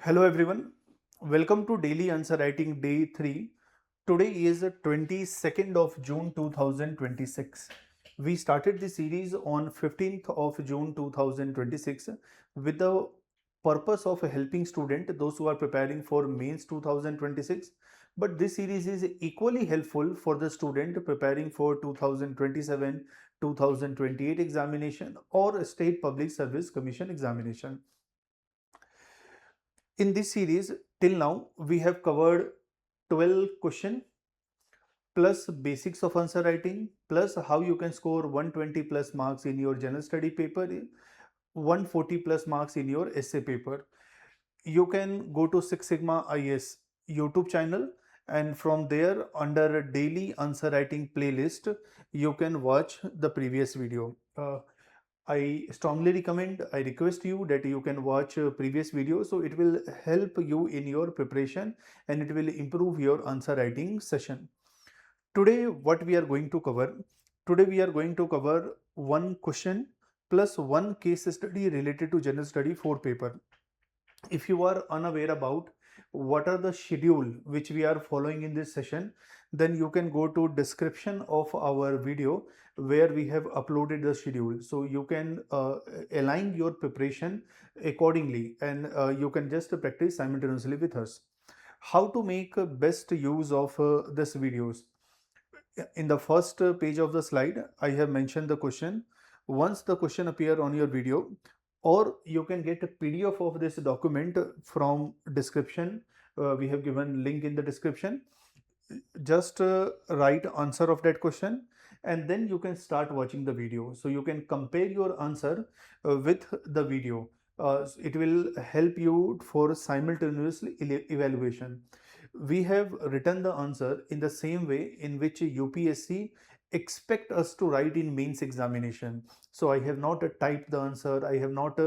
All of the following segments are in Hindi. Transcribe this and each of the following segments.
Hello everyone, welcome to Daily Answer Writing Day 3. Today is 22nd of June 2026. We started the series on 15th of June 2026 with the purpose of helping students, those who are preparing for mains 2026. But this series is equally helpful for the student preparing for 2027, 2028 examination or State Public Service Commission examination. In this series, till now, we have covered 12 questions plus basics of answer writing, plus how you can score 120 plus marks in your general study paper, 140 plus marks in your essay paper. You can go to Six Sigma IS YouTube channel, and from there under daily answer writing playlist, you can watch the previous video. I strongly recommend, I request you that you can watch previous videos, so it will help you in your preparation and it will improve your answer writing session. Today, what we are going to cover? Today, we are going to cover one question plus one case study related to general study 4 paper. If you are unaware about what are the schedule which we are following in this session, then you can go to description of our video where we have uploaded the schedule, so you can align your preparation accordingly, and you can just practice simultaneously with us. How to make best use of this videos? In the first page of the slide, I have mentioned the question. Once the question appear on your video, or you can get a PDF of this document from description. We have given link in the description. Just write answer of that question, and then you can start watching the video. So you can compare your answer with the video. It will help you for simultaneous evaluation. We have written the answer in the same way in which UPSC expect us to write in mains examination. So I have not typed the answer, I have not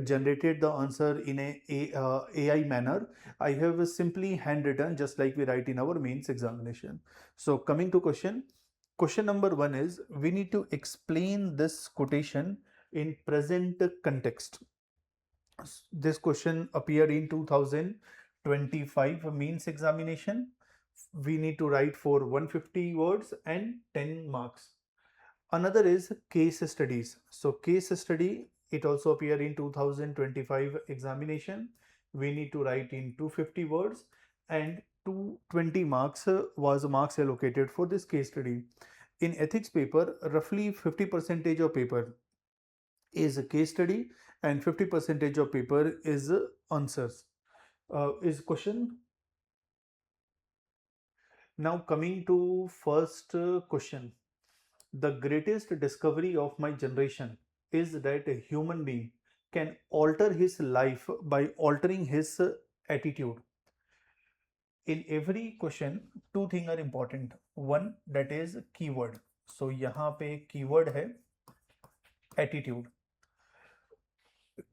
generated the answer in a AI manner. I have simply handwritten just like we write in our mains examination. So coming to question number one is, we need to explain this quotation in present context. This question appeared in 2025 mains examination. We need to write for 150 words and 10 marks. Another is case studies. So case study, it also appeared in 2025 examination. We need to write in 250 words and 220 marks was marks allocated for this case study. In ethics paper, roughly 50 percentage of paper is a case study and 50 percentage of paper is answers. Is question. Now coming to first question. The greatest discovery of my generation is that a human being can alter his life by altering his attitude. In every question, two things are important. One, that is keyword. So यहाँ पे keyword है attitude.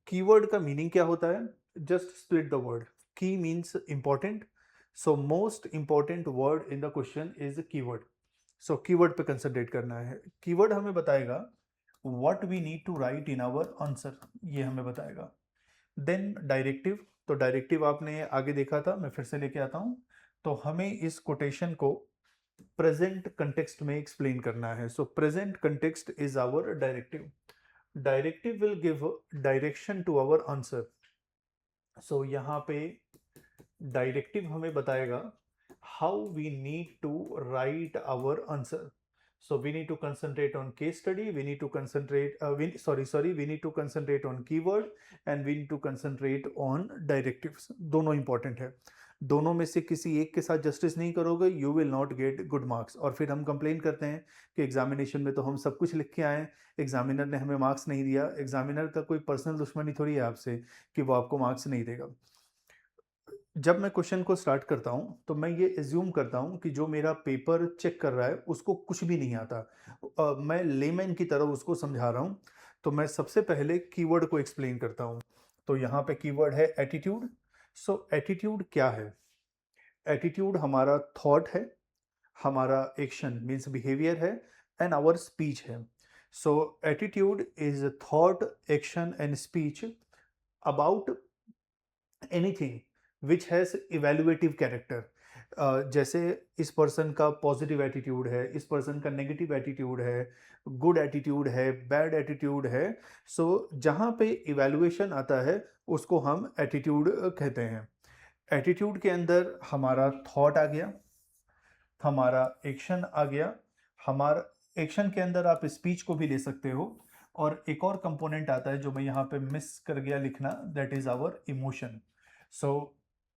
Keyword का meaning क्या होता है? Just split the word. Key means important. So most important word in the question is keyword. So keyword पे concentrate करना है. Keyword हमें बताएगा what we need to write in our answer, ये हमें बताएगा. Then directive. तो डायरेक्टिव आपने आगे देखा था, मैं फिर से लेके आता हूँ. तो हमें इस कोटेशन को प्रेजेंट कंटेक्स्ट में एक्सप्लेन करना है. So present context is our directive. Directive will give direction to our answer. So यहाँ पे डायरेक्टिव हमें बताएगा how we need to write our answer. So we need to concentrate on case study. We need to concentrate. We need to concentrate on keyword and we need to concentrate on directives. दोनों important है. दोनों में से किसी एक के साथ जस्टिस नहीं करोगे, you will not get good marks. और फिर हम कंप्लेन करते हैं कि एग्जामिनेशन में तो हम सब कुछ लिख के आए, एग्जामिनर ने हमें मार्क्स नहीं दिया. एग्जामिनर का कोई पर्सनल दुश्मनी थोड़ी है आपसे कि वो आपको मार्क्स नहीं देगा. जब मैं क्वेश्चन को स्टार्ट करता हूं तो मैं ये एज्यूम करता हूं कि जो मेरा पेपर चेक कर रहा है उसको कुछ भी नहीं आता. मैं लेमैन की तरह उसको समझा रहा हूं. तो मैं सबसे पहले कीवर्ड को एक्सप्लेन करता हूं. तो यहाँ पे कीवर्ड है एटीट्यूड. सो एटीट्यूड क्या है? एटीट्यूड हमारा थॉट है, हमारा एक्शन मीन्स बिहेवियर है, एंड आवर स्पीच है. So attitude is thought, action and speech about anything which has evaluative character. जैसे इस पर्सन का पॉजिटिव एटीट्यूड है, इस पर्सन का नेगेटिव एटीट्यूड है, गुड एटीट्यूड है, बैड एटीट्यूड है। सो जहाँ पे इवैल्यूएशन आता है उसको हम एटीट्यूड कहते हैं। एटीट्यूड के अंदर हमारा थॉट आ गया, हमारा एक्शन आ गया। हमारा एक्शन के अंदर आप स्पीच को भी ले सकते हो, और एक और कंपोनेंट आता है जो मैं यहाँ पे मिस कर गया लिखना, that is our emotion. So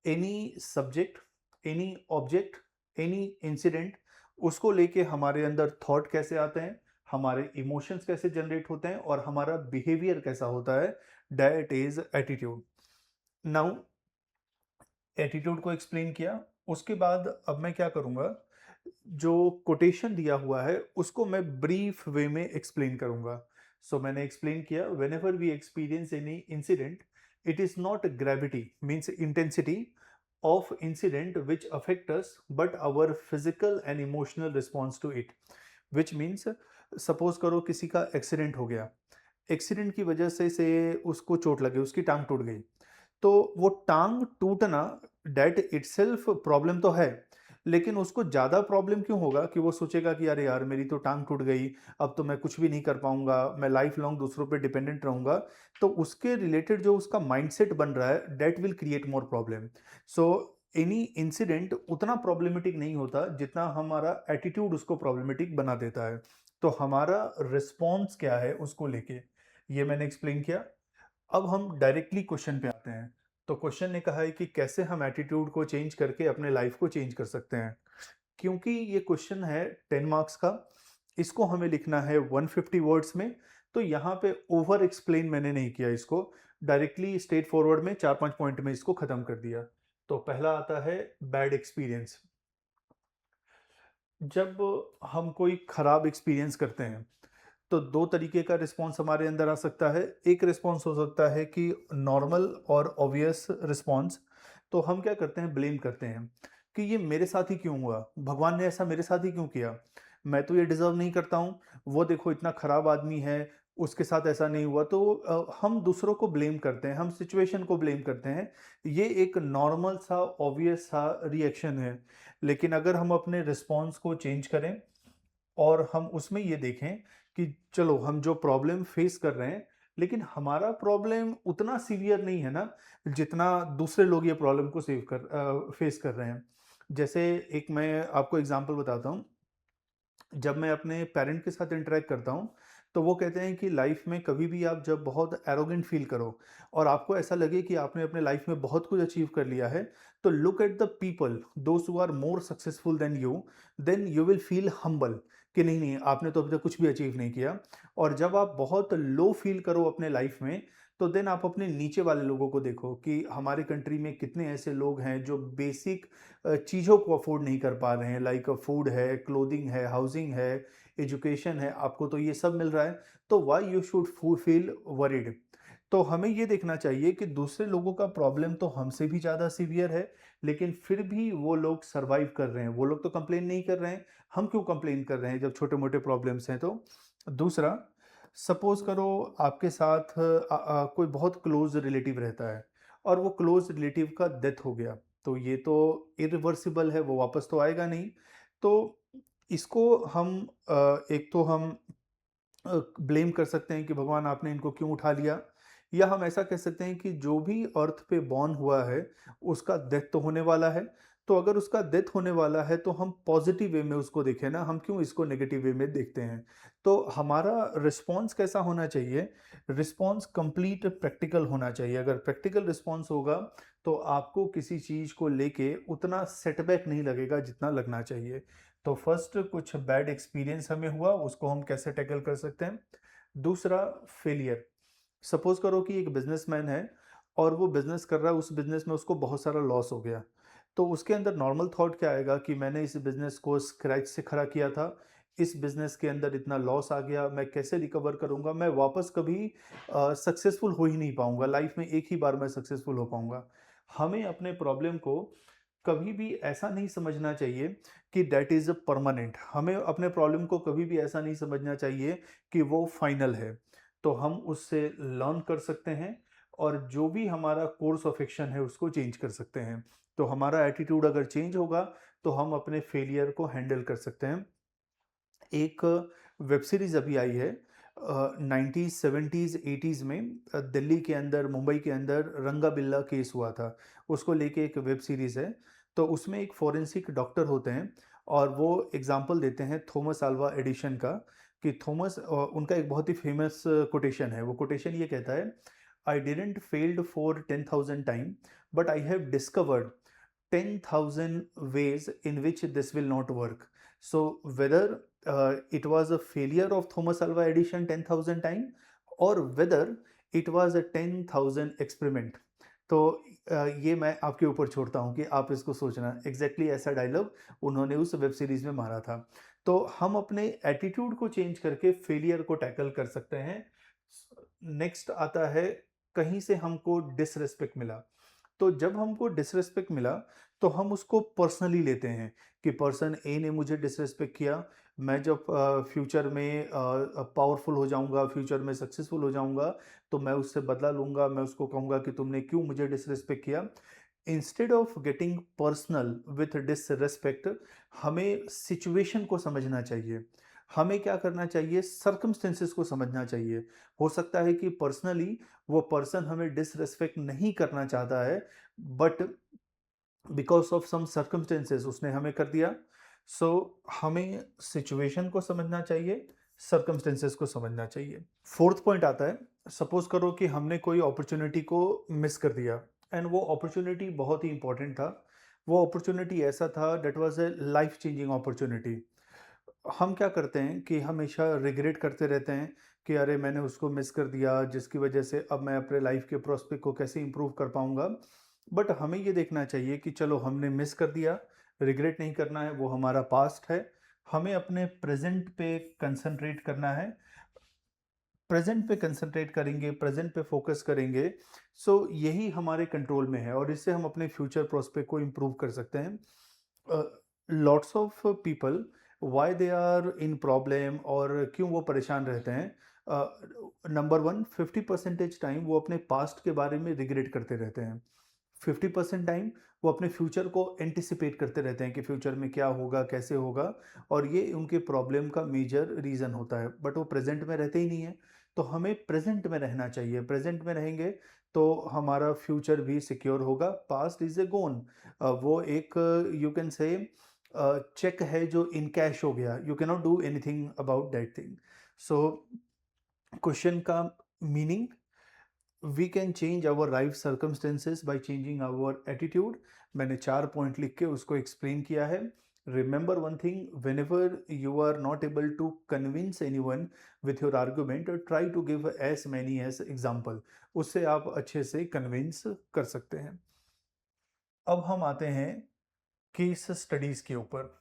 any subject, any object, any incident, उसको लेके हमारे अंदर थॉट कैसे आते हैं, हमारे इमोशंस कैसे जनरेट होते हैं, और हमारा बिहेवियर कैसा होता है, that is attitude. Now attitude को एक्सप्लेन किया, उसके बाद अब मैं क्या करूँगा, जो कोटेशन दिया हुआ है उसको मैं ब्रीफ वे में एक्सप्लेन करूँगा। सो मैंने एक्सप्लेन किया, whenever we experience any incident, it is not gravity means intensity of incident which affect us but our physical and emotional response to it. Which means, suppose करो किसी का एक्सीडेंट हो गया, एक्सीडेंट की वजह से उसको चोट लगी, उसकी टांग टूट गई। तो वो टांग टूटना डेट इटसेल्फ प्रॉब्लम तो है, लेकिन उसको ज़्यादा प्रॉब्लम क्यों होगा कि वो सोचेगा कि अरे यार मेरी तो टांग टूट गई, अब तो मैं कुछ भी नहीं कर पाऊंगा, मैं लाइफ लॉन्ग दूसरों पे डिपेंडेंट रहूंगा। तो उसके रिलेटेड जो उसका माइंडसेट बन रहा है, that will create more problem. So any incident उतना प्रॉब्लमेटिक नहीं होता जितना हमारा एटीट्यूड उसको प्रॉब्लमेटिक बना देता है। तो हमारा रिस्पॉन्स क्या है उसको लेके, ये मैंने एक्सप्लेन किया। अब हम डायरेक्टली क्वेश्चन पे आते हैं। तो क्वेश्चन ने कहा है कि कैसे हम एटीट्यूड को चेंज करके अपने लाइफ को चेंज कर सकते हैं। क्योंकि ये क्वेश्चन है 10 मार्क्स का, इसको हमें लिखना है 150 वर्ड्स में। तो यहाँ पे ओवर एक्सप्लेन मैंने नहीं किया इसको, डायरेक्टली स्ट्रेट फॉरवर्ड में 4-5 पॉइंट में इसको खत्म कर दिया। तो पहला आता है बैड एक्सपीरियंस। जब हम कोई खराब एक्सपीरियंस करते हैं तो दो तरीके का रिस्पॉन्स हमारे अंदर आ सकता है। एक रिस्पॉन्स हो सकता है कि नॉर्मल और ऑब्वियस रिस्पॉन्स। तो हम क्या करते हैं, ब्लेम करते हैं कि ये मेरे साथ ही क्यों हुआ, भगवान ने ऐसा मेरे साथ ही क्यों किया, मैं तो ये डिजर्व नहीं करता हूँ, वो देखो इतना खराब आदमी है, उसके साथ ऐसा नहीं हुआ। तो हम दूसरों को ब्लेम करते हैं, हम सिचुएशन को ब्लेम करते हैं। ये एक नॉर्मल सा ऑब्वियस सा रिएक्शन है। लेकिन अगर हम अपने रिस्पॉन्स को चेंज करें और हम उसमें ये देखें कि चलो हम जो प्रॉब्लम फेस कर रहे हैं, लेकिन हमारा प्रॉब्लम उतना सीवियर नहीं है ना जितना दूसरे लोग ये प्रॉब्लम को फेस कर रहे हैं। जैसे एक मैं आपको एग्जांपल बताता हूँ। जब मैं अपने पेरेंट के साथ इंटरेक्ट करता हूँ, तो वो कहते हैं कि लाइफ में कभी भी आप जब बहुत एरोगेंट फील करो और आपको ऐसा लगे कि आपने अपने लाइफ में बहुत कुछ अचीव कर लिया है, तो look at the people those who are more successful than you, then you will feel humble कि नहीं नहीं आपने तो अभी तक कुछ भी अचीव नहीं किया। और जब आप बहुत लो फील करो अपने लाइफ में, तो देन आप अपने नीचे वाले लोगों को देखो कि हमारे कंट्री में कितने ऐसे लोग हैं जो बेसिक चीज़ों को अफोर्ड नहीं कर पा रहे हैं, लाइक फूड है, क्लोथिंग है, हाउसिंग है, एजुकेशन है, आपको तो ये सब मिल रहा है। तो why you should feel worried. तो हमें ये देखना चाहिए कि दूसरे लोगों का प्रॉब्लम तो हमसे भी ज़्यादा सीवियर है, लेकिन फिर भी वो लोग सर्वाइव कर रहे हैं, वो लोग तो कंप्लेन नहीं कर रहे हैं। हम क्यों कंप्लेन कर रहे हैं जब छोटे मोटे प्रॉब्लम्स हैं तो। दूसरा, सपोज करो आपके साथ कोई बहुत क्लोज रिलेटिव रहता है और वो क्लोज रिलेटिव का डेथ हो गया। तो ये तो इरिवर्सिबल है, वो वापस तो आएगा नहीं। तो इसको हम एक तो हम ब्लेम कर सकते हैं कि भगवान आपने इनको क्यों उठा लिया, या हम ऐसा कह सकते हैं कि जो भी अर्थ पे बॉर्न हुआ है उसका डेथ तो होने वाला है। तो अगर उसका डेथ होने वाला है तो हम पॉजिटिव वे में उसको देखें ना, हम क्यों इसको नेगेटिव वे में देखते हैं। तो हमारा रिस्पॉन्स कैसा होना चाहिए, रिस्पॉन्स कंप्लीट प्रैक्टिकल होना चाहिए। अगर प्रैक्टिकल रिस्पॉन्स होगा तो आपको किसी चीज़ को लेके उतना सेटबैक नहीं लगेगा जितना लगना चाहिए। तो फर्स्ट, कुछ बैड एक्सपीरियंस हमें हुआ, उसको हम कैसे टैकल कर सकते हैं। दूसरा, फेलियर। सपोज करो कि एक बिजनेसमैन है और वो बिजनेस कर रहा है, उस बिजनेस में उसको बहुत सारा लॉस हो गया। तो उसके अंदर नॉर्मल थॉट क्या आएगा कि मैंने इस बिजनेस को स्क्रैच से खड़ा किया था, इस बिजनेस के अंदर इतना लॉस आ गया, मैं कैसे रिकवर करूंगा, मैं वापस कभी सक्सेसफुल हो ही नहीं पाऊंगा, लाइफ में एक ही बार मैं सक्सेसफुल हो पाऊंगा। हमें अपने प्रॉब्लम को कभी भी ऐसा नहीं समझना चाहिए कि दैट इज़ परमानेंट। हमें अपने प्रॉब्लम को कभी भी ऐसा नहीं समझना चाहिए कि वो फाइनल है। तो हम उससे लर्न कर सकते हैं और जो भी हमारा कोर्स ऑफ एक्शन है उसको चेंज कर सकते हैं। तो हमारा एटीट्यूड अगर चेंज होगा तो हम अपने फेलियर को हैंडल कर सकते हैं। एक वेब सीरीज अभी आई है 90s 70s 80s में, दिल्ली के अंदर, मुंबई के अंदर रंगा बिल्ला केस हुआ था, उसको लेके एक वेब सीरीज है। तो उसमें एक फॉरेंसिक डॉक्टर होते हैं और वो एग्जांपल देते हैं थॉमस अल्वा एडिशन का, कि थॉमस, उनका एक बहुत ही फेमस कोटेशन है। वो कोटेशन ये कहता है, I didn't failed for 10,000 time but I have discovered 10,000 ways in which this will not work. So whether it was a failure of Thomas Alva Edison 10,000 times or whether it was a 10,000 experiment. तो ये मैं आपके ऊपर छोड़ता हूँ कि आप इसको सोचना। एग्जैक्टली ऐसा डायलॉग उन्होंने उस वेब सीरीज में मारा था। तो हम अपने एटीट्यूड को चेंज करके फेलियर को टैकल कर सकते हैं। नेक्स्ट आता है, कहीं से हमको डिसरिस्पेक्ट मिला। तो जब हमको डिसरिस्पेक्ट मिला तो हम उसको पर्सनली लेते हैं कि पर्सन ए ने मुझे डिसरिस्पेक्ट किया। मैं जब फ्यूचर में पावरफुल हो जाऊंगा, फ्यूचर में सक्सेसफुल हो जाऊंगा, तो मैं उससे बदला लूंगा। मैं उसको कहूंगा कि तुमने क्यों मुझे डिसरिस्पेक्ट किया। Instead of getting personal with disrespect, हमें सिचुएशन को समझना चाहिए। हमें क्या करना चाहिए, सर्कमस्टेंसेस को समझना चाहिए। हो सकता है कि पर्सनली वो पर्सन हमें डिसरिस्पेक्ट नहीं करना चाहता है, but because of some circumstances उसने हमें कर दिया। सो हमें सिचुएशन को समझना चाहिए, सर्कमस्टेंसेस को समझना चाहिए। फोर्थ पॉइंट आता है, सपोज करो कि हमने कोई अपॉर्चुनिटी को मिस कर दिया एंड वो अपॉर्चुनिटी बहुत ही इंपॉर्टेंट था। वो अपॉर्चुनिटी ऐसा था, that was a life changing opportunity. हम क्या करते हैं कि हमेशा रिग्रेट करते रहते हैं कि अरे मैंने उसको मिस कर दिया, जिसकी वजह से अब मैं अपने लाइफ के प्रोस्पेक्ट को कैसे इंप्रूव कर पाऊंगा। बट हमें ये देखना चाहिए कि चलो हमने मिस कर दिया, रिग्रेट नहीं करना है, वो हमारा पास्ट है। हमें अपने प्रेजेंट पे कंसंट्रेट करना है। प्रेजेंट पे कंसंट्रेट करेंगे, प्रेजेंट पे फोकस करेंगे, सो यही हमारे कंट्रोल में है और इससे हम अपने फ्यूचर प्रोस्पेक्ट को इम्प्रूव कर सकते हैं। Lots of people, why they are in problem और क्यों वो परेशान रहते हैं। नंबर वन, 50% टाइम वो अपने पास्ट के बारे में रिग्रेट करते रहते हैं। 50% टाइम वो अपने फ्यूचर को एंटिसिपेट करते रहते हैं कि फ्यूचर में क्या होगा, कैसे होगा, और ये उनके प्रॉब्लम का मेजर रीज़न होता है। बट वो प्रेजेंट में रहते ही नहीं है। तो हमें प्रेजेंट में रहना चाहिए। प्रेजेंट में रहेंगे तो हमारा फ्यूचर भी सिक्योर होगा। पास्ट इज ए गोन, वो एक, यू कैन से, चेक है जो इन कैश हो गया। You can not do anything about that thing. So question का meaning, we can change our life circumstances by changing our attitude. मैंने 4 पॉइंट लिख के उसको एक्सप्लेन किया है। Remember one thing, whenever you are not able to convince anyone with your argument, try to give as many as example. उससे आप अच्छे से कन्विंस कर सकते हैं। अब हम आते हैं केस स्टडीज के ऊपर।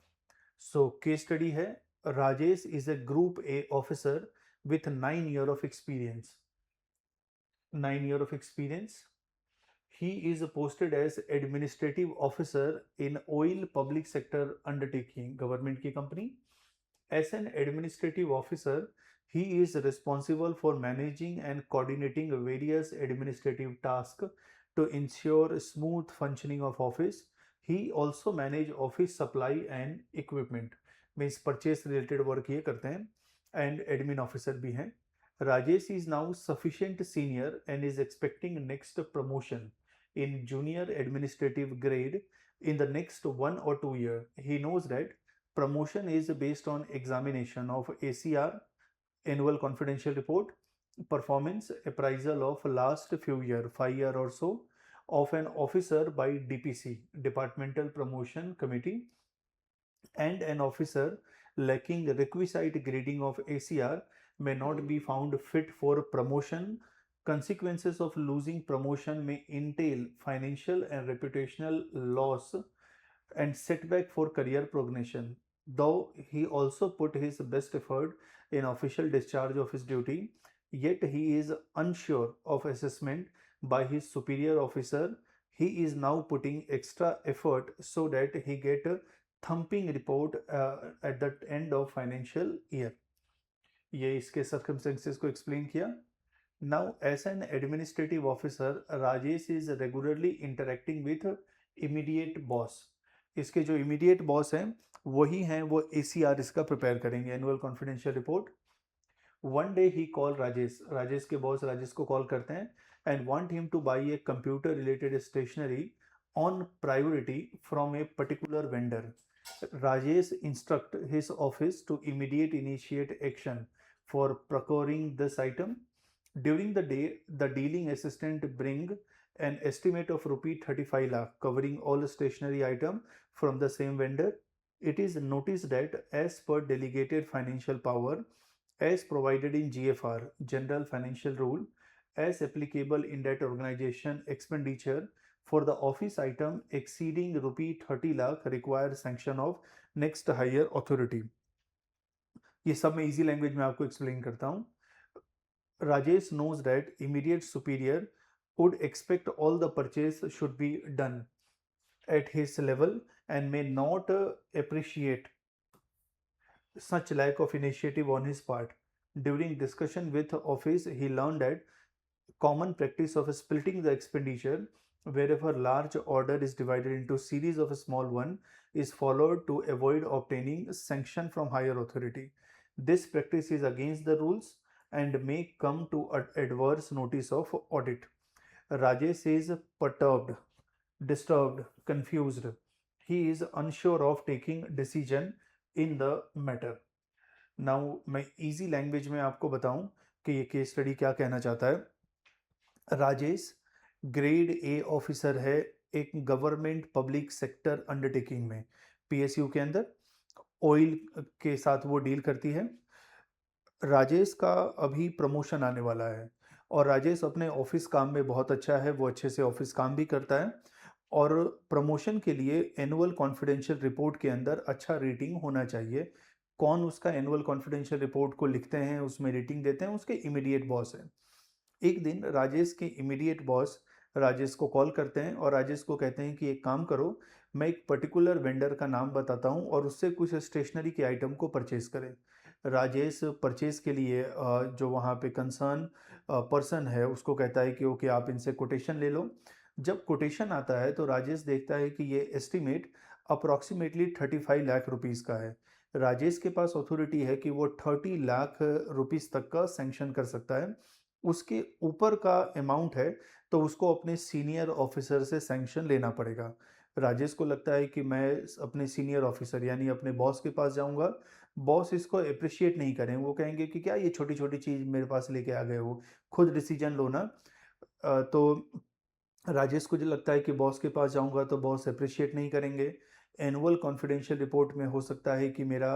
सो केस स्टडी है, Rajesh is a group A officer with 9 year of experience। 9 year of experience. He is posted as administrative officer in oil public sector undertaking, government की company. As an administrative officer, he is responsible for managing and coordinating various administrative tasks to ensure smooth functioning of office. He also manage office supply and equipment, means purchase related work ये करते हैं, and admin officer भी हैं। Rajesh is now sufficient senior and is expecting next promotion in junior administrative grade in the next 1 or 2 years. He knows that promotion is based on examination of ACR, annual confidential report, performance appraisal of last few year, 5 year or so, of an officer by DPC, Departmental Promotion Committee, and an officer lacking requisite grading of ACR may not be found fit for promotion. Consequences of losing promotion may entail financial and reputational loss and setback for career progression. Though he also put his best effort in official discharge of his duty, yet he is unsure of assessment by his superior officer. He is now putting extra effort so that he get a thumping report at the end of financial year. ये इसके सर्कमस्टेंसेस को एक्सप्लेन किया। Now, as an administrative officer, Rajesh is regularly interacting with immediate boss. इसके जो immediate boss हैं वही हैं, वो ACR इसका प्रिपेयर करेंगे, annual confidential report. One day ही कॉल राजेश, राजेश के बॉस राजेश को कॉल करते हैं and want him to buy a computer related stationery on priority from a particular vendor. Rajesh instruct his office to immediate initiate action for procuring this item. During the day, the dealing assistant bring an estimate of rupee 35 lakh covering all stationery item from the same vendor. It is noticed that as per delegated financial power as provided in GFR, General Financial Rule, as applicable in that organization, expenditure for the office item exceeding rupee 30 lakh require sanction of next higher authority. ये सब मैं इजी लैंग्वेज में आपको एक्सप्लेन करता हूँ. Rajesh knows that immediate superior would expect all the purchase should be done at his level and may not appreciate such lack of initiative on his part. During discussion with office, he learned that common practice of splitting the expenditure wherever large order is divided into series of a small one is followed to avoid obtaining sanction from higher authority. This practice is against the rules and may come to adverse notice of audit. Rajesh is perturbed, disturbed, confused. He is unsure of taking decision in the matter. Now मैं easy language में आपको बताऊं कि ये केस स्टडी क्या कहना चाहता है. राजेश ग्रेड ए ऑफिसर है एक गवर्नमेंट पब्लिक सेक्टर अंडरटेकिंग में, पीएसयू के अंदर ऑयल के साथ वो डील करती है. राजेश का अभी प्रमोशन आने वाला है और राजेश अपने ऑफिस काम में बहुत अच्छा है, वो अच्छे से ऑफिस काम भी करता है और प्रमोशन के लिए एनुअल कॉन्फिडेंशियल रिपोर्ट के अंदर अच्छा रेटिंग होना चाहिए. कौन उसका एनुअल कॉन्फिडेंशियल रिपोर्ट को लिखते हैं, उसमें रेटिंग देते हैं, उसके इमीडिएट बॉस हैं. एक दिन राजेश के इमीडिएट बॉस राजेश को कॉल करते हैं और राजेश को कहते हैं कि एक काम करो, मैं एक पर्टिकुलर वेंडर का नाम बताता हूँ और उससे कुछ स्टेशनरी के आइटम को परचेज करें. राजेश परचेज के लिए जो वहाँ पे कंसर्न पर्सन है उसको कहता है कि ओके आप इनसे कोटेशन ले लो. जब कोटेशन आता है तो राजेश देखता है कि ये एस्टिमेट अप्रॉक्सीमेटली 35 लाख रुपीज़ का है. राजेश के पास अथॉरिटी है कि वो 30 लाख रुपीज़ तक का सैंक्शन कर सकता है. उसके ऊपर का अमाउंट है तो उसको अपने सीनियर ऑफिसर से सैंक्शन लेना पड़ेगा. राजेश को लगता है कि मैं अपने सीनियर ऑफिसर यानी अपने बॉस के पास जाऊंगा, बॉस इसको अप्रिशिएट नहीं करेंगे, वो कहेंगे कि क्या ये छोटी छोटी चीज़ मेरे पास लेके आ गए हो, खुद डिसीजन लो ना. तो राजेश को जो लगता है कि बॉस के पास जाऊंगा तो बॉस अप्रिशिएट नहीं करेंगे. एनुअल कॉन्फिडेंशियल रिपोर्ट में हो सकता है कि मेरा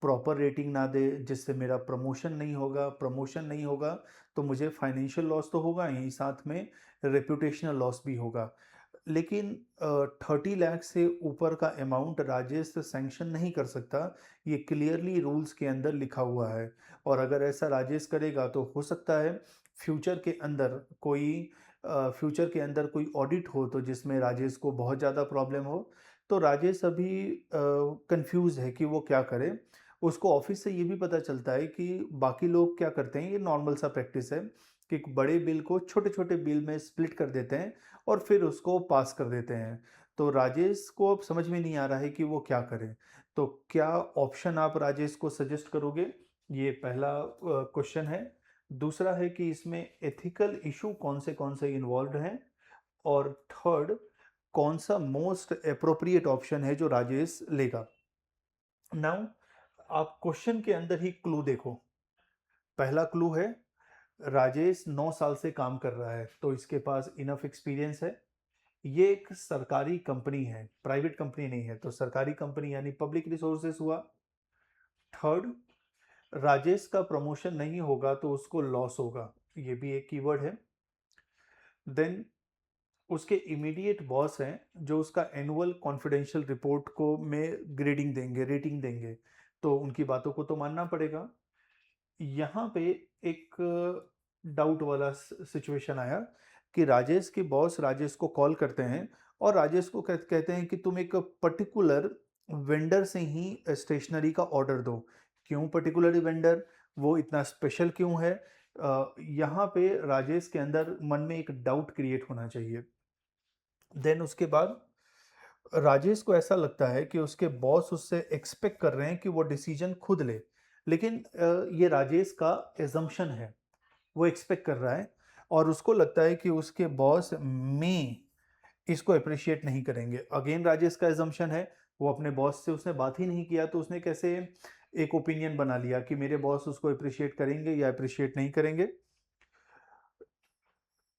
प्रॉपर रेटिंग ना दे जिससे मेरा प्रमोशन नहीं होगा, प्रमोशन नहीं होगा तो मुझे फाइनेंशियल लॉस तो होगा ही, साथ में रेपुटेशनल लॉस भी होगा. लेकिन 30 लाख से ऊपर का अमाउंट राजेश सैंक्शन नहीं कर सकता, ये क्लियरली रूल्स के अंदर लिखा हुआ है. और अगर ऐसा राजेश करेगा तो हो सकता है फ्यूचर के अंदर कोई फ्यूचर के अंदर कोई ऑडिट हो तो जिसमें राजेश को बहुत ज़्यादा प्रॉब्लम हो. तो राजेश अभी कंफ्यूज है कि वो क्या करे. उसको ऑफिस से ये भी पता चलता है कि बाकी लोग क्या करते हैं, ये नॉर्मल सा प्रैक्टिस है कि एक बड़े बिल को छोटे छोटे बिल में स्प्लिट कर देते हैं और फिर उसको पास कर देते हैं. तो राजेश को अब समझ में नहीं आ रहा है कि वो क्या करे. तो क्या ऑप्शन आप राजेश को सजेस्ट करोगे, ये पहला क्वेश्चन है. दूसरा है कि इसमें एथिकल इशू कौन से इन्वॉल्व हैं. और थर्ड, कौन सा मोस्ट अप्रोप्रिएट ऑप्शन है जो राजेश लेगा. नाउ आप क्वेश्चन के अंदर ही क्लू देखो. पहला क्लू है राजेश 9 साल से काम कर रहा है तो इसके पास इनफ एक्सपीरियंस है. ये एक सरकारी कंपनी है, प्राइवेट कंपनी नहीं है, तो सरकारी कंपनी यानी पब्लिक रिसोर्सेस हुआ. थर्ड, राजेश का प्रमोशन नहीं होगा तो उसको लॉस होगा, ये भी एक कीवर्ड है. देन उसके इमीडिएट बॉस हैं जो उसका एनुअल कॉन्फिडेंशियल रिपोर्ट को में ग्रेडिंग देंगे, रेटिंग देंगे, तो उनकी बातों को तो मानना पड़ेगा. यहाँ पे एक डाउट वाला सिचुएशन आया कि राजेश के बॉस राजेश को कॉल करते हैं और राजेश को कहते हैं कि तुम एक पर्टिकुलर वेंडर से ही स्टेशनरी का ऑर्डर दो. क्यों पर्टिकुलर वेंडर, वो इतना स्पेशल क्यों है, यहाँ पे राजेश के अंदर मन में एक डाउट क्रिएट होना चाहिए। देन उसके बाद राजेश को ऐसा लगता है कि उसके बॉस उससे एक्सपेक्ट कर रहे हैं कि वो डिसीजन खुद ले, लेकिन ये राजेश का एजम्पशन है, वो एक्सपेक्ट कर रहा है और उसको लगता है कि उसके बॉस में इसको अप्रिशिएट नहीं करेंगे। अगेन राजेश का एजम्पशन है, वो अपने बॉस से उसने बात ही नहीं किया, तो उसने कैसे एक ओपिनियन बना लिया कि मेरे बॉस उसको अप्रिशिएट करेंगे या अप्रिशिएट नहीं करेंगे।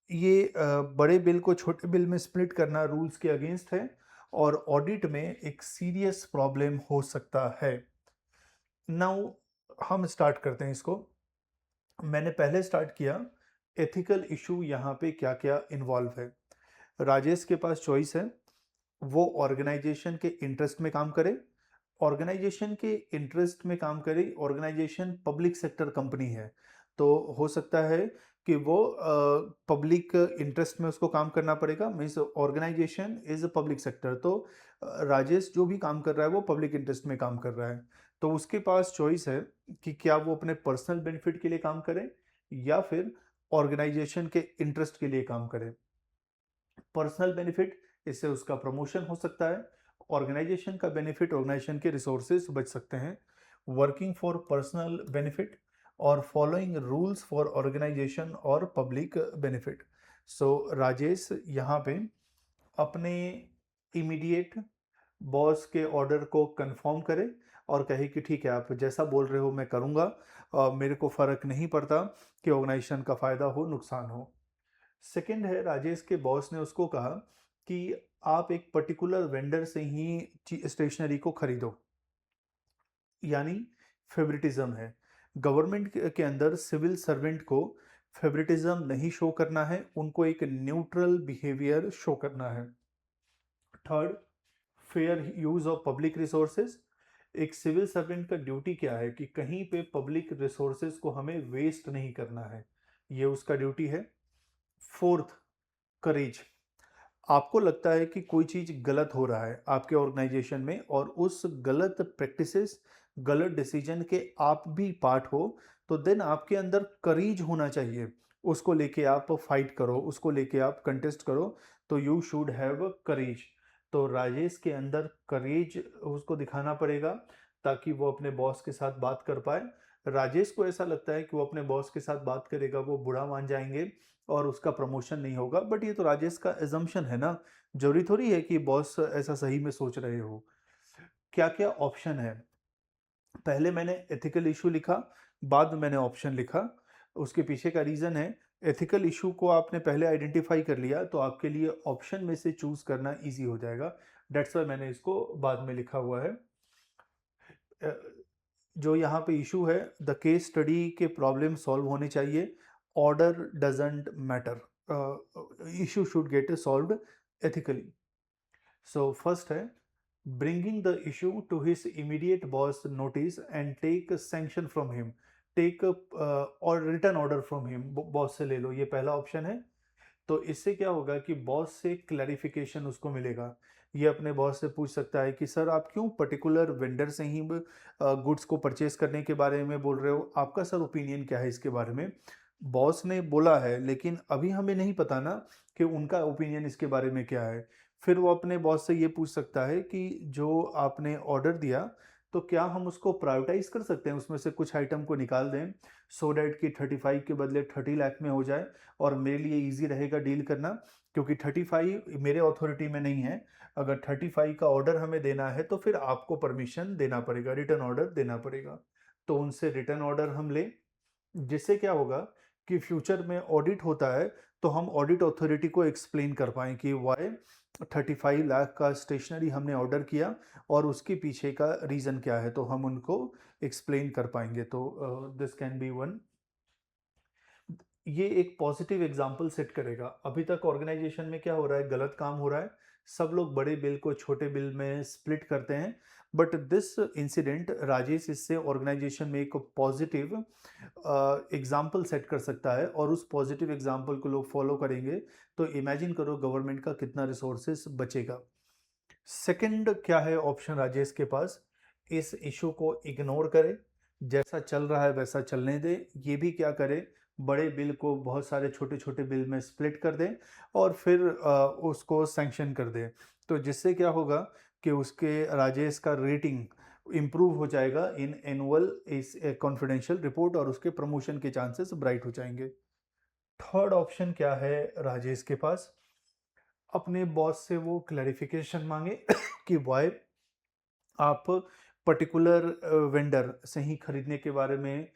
ये बड़े बिल को छोटे बिल में स्प्लिट करना रूल्स के अगेंस्ट है और ऑडिट में एक सीरियस प्रॉब्लम हो सकता है। नाउ हम स्टार्ट करते हैं इसको। मैंने पहले स्टार्ट किया एथिकल इशू यहाँ पे क्या क्या इन्वॉल्व है। राजेश के पास चॉइस है, वो ऑर्गेनाइजेशन के इंटरेस्ट में काम करे, ऑर्गेनाइजेशन के इंटरेस्ट में काम करे। ऑर्गेनाइजेशन पब्लिक सेक्टर कंपनी है, तो हो सकता है कि वो पब्लिक इंटरेस्ट में उसको काम करना पड़ेगा। Means organisation is a public sector, तो राजेश जो भी काम कर रहा है वो पब्लिक इंटरेस्ट में काम कर रहा है। तो उसके पास चॉइस है कि क्या वो अपने पर्सनल बेनिफिट के लिए काम करे या फिर ऑर्गेनाइजेशन के इंटरेस्ट के लिए काम करे। पर्सनल बेनिफिट, इससे उसका प्रमोशन हो सकता है। ऑर्गेनाइजेशन का बेनिफिट, ऑर्गेनाइजेशन के रिसोर्सेज बच सकते हैं। वर्किंग फॉर पर्सनल बेनिफिट और फॉलोइंग रूल्स फॉर ऑर्गेनाइजेशन और पब्लिक बेनिफिट। सो राजेश यहाँ पे अपने इमीडिएट बॉस के ऑर्डर को कंफर्म करे और कहे कि ठीक है, आप जैसा बोल रहे हो मैं करूँगा, मेरे को फ़र्क नहीं पड़ता कि ऑर्गेनाइजेशन का फ़ायदा हो नुकसान हो। सेकंड है, राजेश के बॉस ने उसको कहा कि आप एक पर्टिकुलर वेंडर से ही स्टेशनरी को खरीदो, यानी फेवरेटिज्म है। गवर्नमेंट के अंदर सिविल सर्वेंट को फेवरेटिज्म नहीं शो करना है, उनको एक न्यूट्रल बिहेवियर शो करना है। Third, fair use of public resources. एक सिविल सर्वेंट का ड्यूटी क्या है कि कहीं पे पब्लिक रिसोर्सेज को हमें वेस्ट नहीं करना है, ये उसका ड्यूटी है। फोर्थ, करेज। आपको लगता है कि कोई चीज़ गलत हो रहा है आपके ऑर्गेनाइजेशन में और उस गलत प्रैक्टिसेस, गलत डिसीजन के आप भी पार्ट हो, तो देन आपके अंदर करेज होना चाहिए। उसको लेके आप फाइट करो, उसको लेके आप कंटेस्ट करो, तो यू शुड हैव करेज। तो राजेश के अंदर करेज उसको दिखाना पड़ेगा ताकि वो अपने बॉस के साथ बात कर पाए। राजेश को ऐसा लगता है कि वो अपने बॉस के साथ बात करेगा, वो बुरा मान जाएंगे और उसका प्रमोशन नहीं होगा, बट ये तो राजेश का एजम्पशन है ना, जरूरी थोड़ी है कि बॉस ऐसा सही में सोच रहे हो। क्या क्या ऑप्शन है, पहले मैंने एथिकल इशू लिखा, बाद में मैंने ऑप्शन लिखा। उसके पीछे का रीज़न है, एथिकल इशू को आपने पहले आइडेंटिफाई कर लिया तो आपके लिए ऑप्शन में से चूज करना इजी हो जाएगा। डेट्स वाई मैंने इसको बाद में लिखा हुआ है। अ, जो यहाँ पे इशू है, द केस स्टडी के प्रॉब्लम सॉल्व होने चाहिए, order doesn't matter, issue should get solved ethically. So first है, bringing the issue to his immediate boss notice and take a sanction from him, take a or written order from him, boss से ले लो, ये पहला ऑप्शन है। तो इससे क्या होगा कि बॉस से क्लैरिफिकेशन उसको मिलेगा। ये अपने बॉस से पूछ सकता है कि सर आप क्यों पर्टिकुलर वेंडर से ही गुड्स को परचेज करने के बारे में बोल रहे हो, आपका सर ओपिनियन क्या है इसके बारे में। बॉस ने बोला है लेकिन अभी हमें नहीं पता ना कि उनका ओपिनियन इसके बारे में क्या है। फिर वो अपने बॉस से ये पूछ सकता है कि जो आपने ऑर्डर दिया, तो क्या हम उसको प्रायोरिटाइज कर सकते हैं, उसमें से कुछ आइटम को निकाल दें सो डैट कि 35 के बदले 30 लाख में हो जाए और मेरे लिए इजी रहेगा डील करना, क्योंकि 35 मेरे अथॉरिटी में नहीं है। अगर 35 का ऑर्डर हमें देना है तो फिर आपको परमिशन देना पड़ेगा, रिटर्न ऑर्डर देना पड़ेगा। तो उनसे रिटर्न ऑर्डर हम लें, जिससे क्या होगा कि फ्यूचर में ऑडिट होता है तो हम ऑडिट अथॉरिटी को एक्सप्लेन कर पाएँ कि वाई 35 लाख का स्टेशनरी हमने ऑर्डर किया और उसके पीछे का रीज़न क्या है, तो हम उनको एक्सप्लेन कर पाएंगे। तो दिस कैन बी वन। ये एक पॉजिटिव एग्जाम्पल सेट करेगा। अभी तक ऑर्गेनाइजेशन में क्या हो रहा है, गलत काम हो रहा है, सब लोग बड़े बिल को छोटे बिल में स्प्लिट करते हैं, बट दिस इंसिडेंट राजेश इससे ऑर्गेनाइजेशन में एक पॉजिटिव एग्जाम्पल सेट कर सकता है और उस पॉजिटिव एग्जाम्पल को लोग फॉलो करेंगे, तो इमेजिन करो गवर्नमेंट का कितना रिसोर्सेस बचेगा। सेकंड क्या है ऑप्शन राजेश के पास, इस इशू को इग्नोर करे, जैसा चल रहा है वैसा चलने दे। ये भी क्या करे, बड़े बिल को बहुत सारे छोटे-छोटे बिल में स्प्लिट कर दें और फिर उसको सैंक्शन कर दें। तो जिससे क्या होगा कि उसके राजेश का रेटिंग इम्प्रूव हो जाएगा इन एनुअल इस कॉन्फिडेंशियल रिपोर्ट और उसके प्रमोशन के चांसेस ब्राइट हो जाएँगे। थर्ड ऑप्शन क्या है राजेश के पास? अपने बॉस से वो क्लैरिफिकेशन माँगे कि व्हाई आप पर्टिकुलर वेंडर से ही खरीदने के बारे में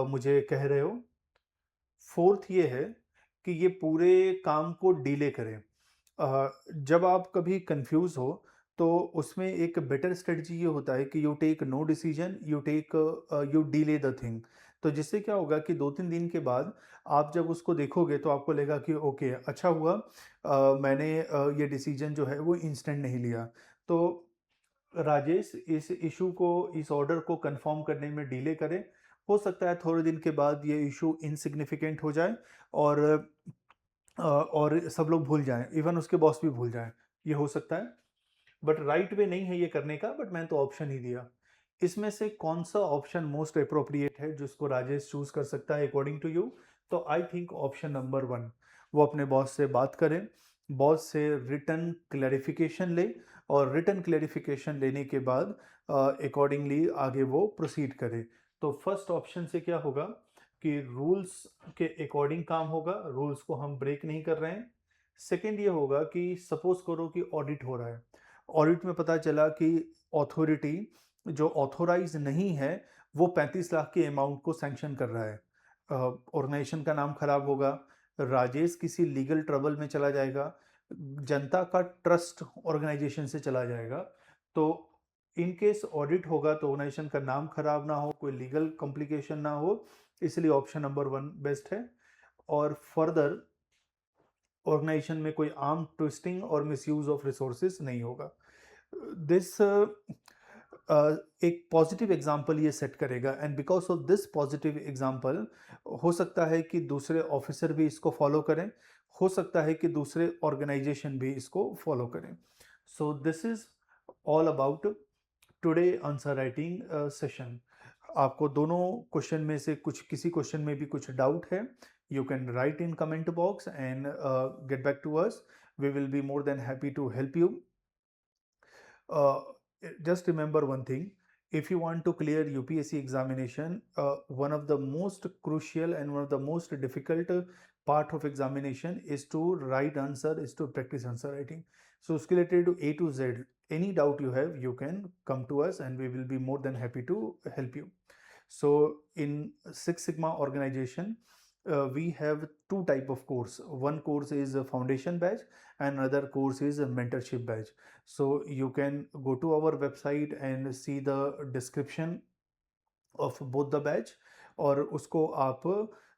मुझे कह रहे हो। फोर्थ ये है कि ये पूरे काम को डिले करें। जब आप कभी कंफ्यूज हो तो उसमें एक बेटर स्ट्रेटजी ये होता है कि you take no decision, you delay the thing. तो जिससे क्या होगा कि 2-3 दिन के बाद आप जब उसको देखोगे तो आपको लगेगा कि ओके अच्छा हुआ, मैंने ये डिसीजन जो है वो इंस्टेंट नहीं लिया। तो राजेश इस इशू को, इस ऑर्डर को कंफर्म करने में डिले करें। हो सकता है थोड़े दिन के बाद ये इशू इनसिग्निफिकेंट हो जाए और और सब लोग भूल जाएँ, इवन उसके बॉस भी भूल जाएँ, ये हो सकता है। बट राइट वे नहीं है ये करने का, बट मैंने तो ऑप्शन ही दिया। इसमें से कौन-सा ऑप्शन मोस्ट एप्रोप्रिएट है जिसको राजेश चूज़ कर सकता है अकॉर्डिंग टू यू? तो आई थिंक ऑप्शन नंबर 1, वो अपने बॉस से बात करें, बॉस से रिटन क्लैरिफिकेशन ले और रिटन क्लैरिफिकेशन लेने के बाद अकॉर्डिंगली आगे वो प्रोसीड करे। तो फर्स्ट ऑप्शन से क्या होगा कि रूल्स के अकॉर्डिंग काम होगा, रूल्स को हम ब्रेक नहीं कर रहे हैं। सेकंड ये होगा कि सपोज़ करो कि ऑडिट हो रहा है। ऑडिट में पता चला कि अथॉरिटी जो ऑथोराइज नहीं है वो 35 लाख के अमाउंट को सैंक्शन कर रहा है। ऑर्गेनाइजेशन का नाम खराब होगा, राजेश किसी लीगल ट्रबल में चला जाएगा, जनता का ट्रस्ट ऑर्गेनाइजेशन से चला जाएगा। तो इन केस ऑडिट होगा तो ऑर्गेनाइजेशन का नाम खराब ना हो, कोई लीगल कॉम्प्लिकेशन ना हो, इसलिए ऑप्शन नंबर 1 बेस्ट है। और फर्दर ऑर्गेनाइजेशन में कोई आर्म ट्विस्टिंग और मिसयूज ऑफ रिसोर्सेज नहीं होगा। दिस एक पॉजिटिव एग्जांपल ये सेट करेगा and because of this positive example हो सकता है कि दूसरे ऑफिसर भी इसको फॉलो करें, हो सकता है कि दूसरे ऑर्गेनाइजेशन भी इसको फॉलो करें। So this is all about today answer writing session. आपको दोनों क्वेश्चन में से कुछ किसी क्वेश्चन में भी कुछ डाउट है, you can write in comment box and get back to us. We will be more than happy to help you. uh, just remember one thing, if you want to clear UPSC examination, one of the most crucial and one of the most difficult part of examination is to write answer, is to practice answer writing. So उसके related to A to Z, any doubt you have, you can come to us and we will be more than happy to help you. So in Six Sigma organization, we have two type of course. One course is a foundation batch and another course is a mentorship batch. So you can go to our website and see the description of both the batch और उसको आप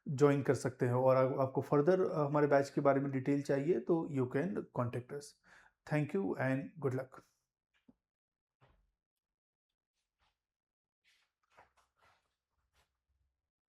ज्वाइन कर सकते हैं। और आपको फर्दर हमारे बैच के बारे में डिटेल चाहिए तो you can contact us. Thank you and good luck.